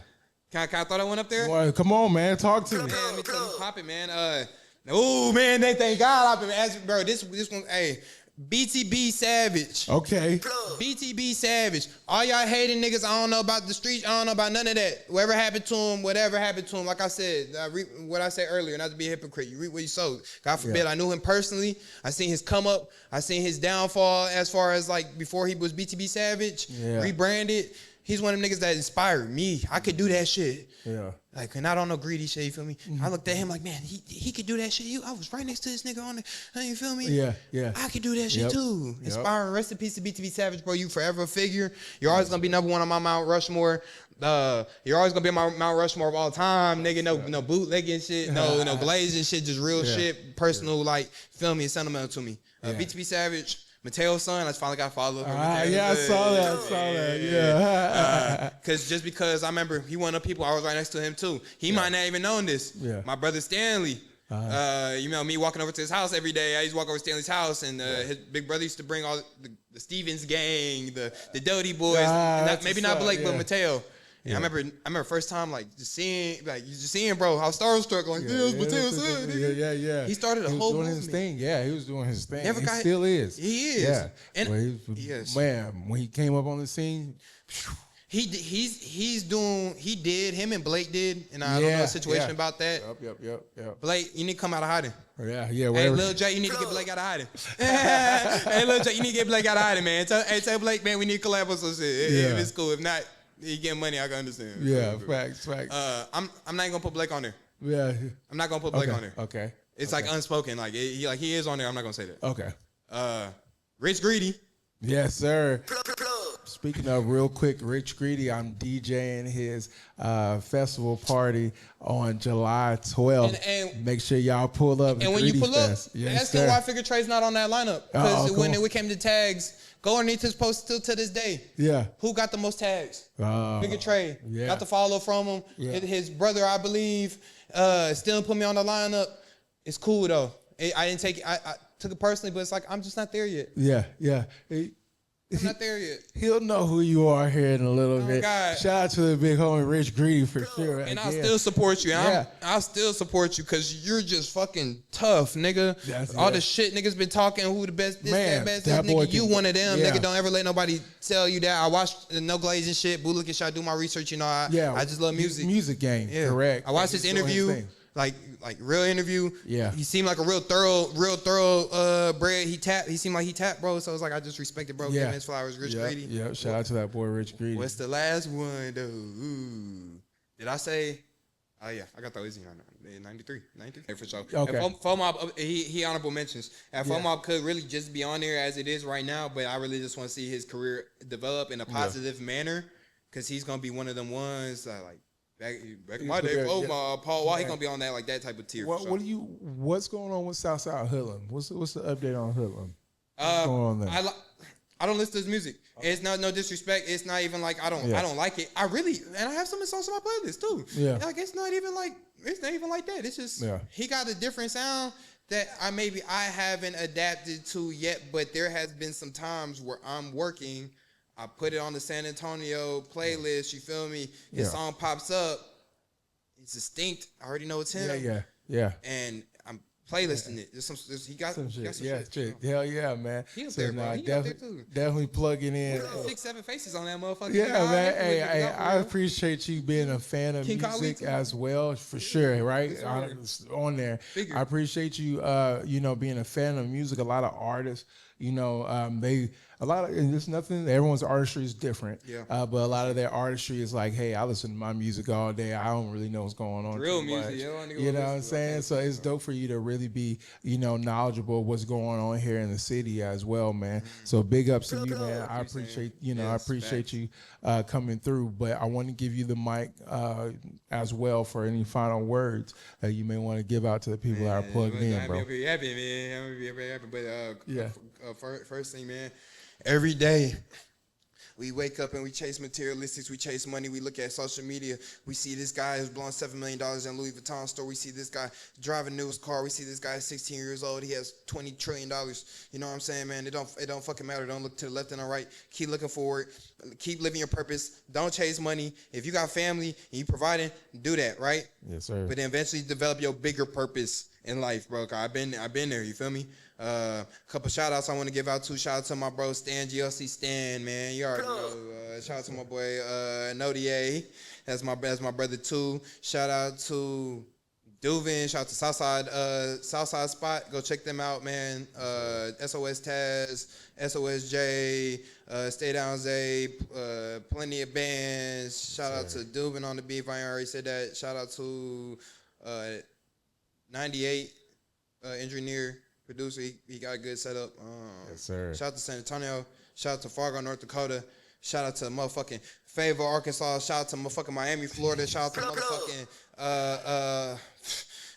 Can I throw that one up there? Boy, come on, man. Talk to me. Man, let me tell you, pop it, man. Man, they thank God I've been asking, bro. This one, hey, BTB Savage. Okay. BTB Savage. All y'all hating niggas, I don't know about the streets. I don't know about none of that. Whatever happened to him, like I said, what I said earlier, not to be a hypocrite. You reap what you sow. God forbid, I knew him personally. I seen his come up. I seen his downfall as far as like before he was BTB Savage. Rebranded. He's one of them niggas that inspired me. I could do that shit. Yeah. Like, and I don't know greedy shit, you feel me? I looked at him like, man, he could do that shit. I was right next to this nigga on the, you feel me? Yeah. I could do that shit too. Inspiring. Rest in peace to BTB Savage, bro. You forever a figure. You're always gonna be number one on my Mount Rushmore. You're always gonna be my Mount Rushmore of all time, nigga. No bootlegging shit, no glazing shit, just real shit, personal, like, feel me, sentimental to me. BTB Savage. Mateo's son, I finally got followed. I saw that. Yeah. Because I remember he one of the people I was right next to him too. He might not even known this. Yeah. My brother Stanley. You know, me walking over to his house every day. I used to walk over to Stanley's house, and his big brother used to bring all the Stevens gang, the Doty boys, maybe not Blake, but Mateo. And I remember first time just seeing bro, how starstruck, like this Mateo's son. Yeah. He started a whole doing movement. his thing. Yeah, he was doing his thing. Never He got- still is. He is. Yeah. And man, when he came up on the scene, he did, him and Blake did, and I don't know the situation about that. Yep. Blake, you need to come out of hiding. Yeah. Hey, Whatever. Lil J, you need to get Blake out of hiding. Hey, Lil J, you need to get Blake out of hiding, man. Tell Blake, man, we need to collab on some shit. If it's cool. If not, he getting money, I can understand. Yeah, facts. I'm not gonna put Blake on there. Yeah. I'm not gonna put Blake on there. Okay. It's like unspoken. Like he is on there. I'm not gonna say that. Okay. Rich Greedy. Yes, sir. Speaking of real quick, Rich Greedy, I'm DJing his festival party on July 12th. And make sure y'all pull up. And when you pull up, Yes, that's still why Figure Trey's not on that lineup. Because cool. when we came to tags, go underneath his post still to this day. Yeah. Who got the most tags? Figure Trey. Yeah. Got the follow from him. Yeah. His brother, I believe, still put me on the lineup. It's cool though. I didn't take it. I took it personally, but it's like I'm just not there yet. Yeah. I'm not there yet. He'll know who you are here in a little bit. God. Shout out to the big homie Rich Greedy for sure. And I'll still support you. Yeah. I'll still support you because you're just fucking tough, nigga. All the shit niggas been talking, who the best, Man, best, that boy nigga. You can- one of them, yeah. nigga. Don't ever let nobody tell you that. I watched the No Glazing shit, Bootlicking shit. I do my research, you know. I just love music. Music game, Yeah. correct. I watched He's his doing his interview, thing. like real interview. Yeah. He seemed like a real thorough bread. He seemed like he tapped, bro. So it's like I just respected, bro. Give him his flowers, Rich Greedy. Yeah, shout out to that boy Rich Greedy. What's the last one, though? Ooh. Did I say? Oh, yeah. I got the Izzy on there. 93. For sure. Okay. And FOMOB, he honorable mentions. And FOMOB could really just be on there as it is right now, but I really just want to see his career develop in a positive manner because he's going to be one of them ones like, back in my day, Paul Wall, he going to be on that type of tier. What's going on with Southside Hoodlum? What's the update on Hoodlum? What's going on there? I don't listen to his music. It's no disrespect. It's not even like I don't like it. I have some songs on my playlist too. Yeah. Like it's not even like that. It's just he got a different sound that I haven't adapted to yet, but there has been some times where I'm working, I put it on the San Antonio playlist, you feel me? His song pops up, it's distinct. I already know it's him. Yeah. And I'm playlisting it. He got some shit. Hell yeah, man. He up there, bro. He up there too. Definitely plugging in. 6-7 faces on that motherfucker. Yeah, man. Hey, I appreciate you being a fan of music as well, for sure, right? On there. Figure. I appreciate you, being a fan of music. A lot of artists, and there's nothing, everyone's artistry is different. Yeah. But a lot of their artistry is like, hey, I listen to my music all day. I don't really know what's going on. Real music, you know what I'm saying? So it's dope for you to really be, knowledgeable of what's going on here in the city as well, man. So big ups to you, man. I appreciate, I appreciate you coming through. But I want to give you the mic as well for any final words that you may want to give out to the people that are plugged in, bro. I'm be happy, man. I'm be happy. But first thing, man. Every day, we wake up and we chase materialistics, we chase money, we look at social media, we see this guy who's blowing $7 million in Louis Vuitton store, we see this guy driving a newest car, we see this guy 16 years old, he has $20 trillion, you know what I'm saying, man? It don't fucking matter, don't look to the left and the right, keep looking forward, keep living your purpose, don't chase money. If you got family and you providing, do that, right? Yes, sir. But then eventually develop your bigger purpose in life, bro. I've been there, you feel me? A couple shout outs I want to give out to. Shout out to my bro Stan, GLC Stan, man. You already know. Shout out to my boy Nodia. That's my brother too. Shout out to Duvin. Shout out to Southside Spot. Go check them out, man. SOS Taz, SOSJ, Stay Down Zay, plenty of bands. Shout out to Duvin on the beat. If I already said that. Shout out to 98 engineer. Producer, he got a good setup. Yes, sir. Shout out to San Antonio. Shout out to Fargo, North Dakota. Shout out to motherfucking Fayetteville, Arkansas. Shout out to motherfucking Miami, Florida. Shout out to motherfucking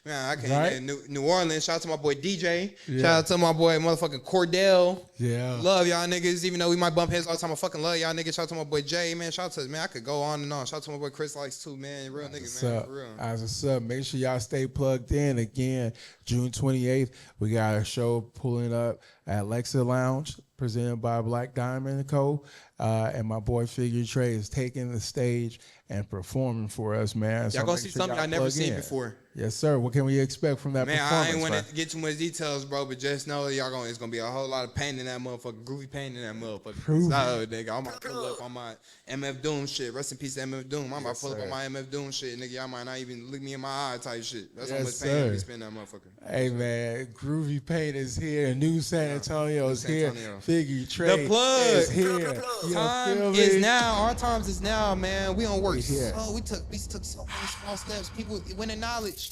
Man, I can't. Right? New Orleans. Shout out to my boy DJ. Yeah. Shout out to my boy motherfucking Cordell. Yeah. Love y'all niggas. Even though we might bump heads all the time, I fucking love y'all niggas. Shout out to my boy Jay, man. Shout out to, man, I could go on and on. Shout out to my boy Chris Likes too, man. Real niggas, man. For real. As what's up? Make sure y'all stay plugged in. Again, June 28th, we got a show pulling up at Lexa Lounge, presented by Black Diamond & Co. And my boy Figure Trey is taking the stage and performing for us, man. Y'all gonna see something y'all never seen before. Yes, sir. What can we expect from that performance? Man, I ain't want to get too much details, bro, but just know it's gonna be a whole lot of pain in that motherfucker, groovy pain in that motherfucker. So, nigga, I'm gonna pull up on my MF Doom shit. Rest in peace, MF Doom. I'm about to pull up on my MF Doom shit, nigga. Y'all might not even look me in my eye type shit. That's how much pain we spend that motherfucker. Hey, man, Groovy Pain is here. New San Antonio is here. Figure Trey The plug is here. Time is now. Our times is now, man. We don't work. We took so many small steps. People winning knowledge.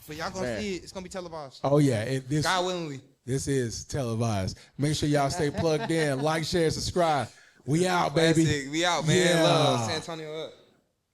But y'all gonna see it. It's gonna be televised. Oh, yeah. God willingly. This is televised. Make sure y'all stay plugged in. Like, share, subscribe. We out, baby. Classic. We out, man. Yeah. Love. San Antonio up.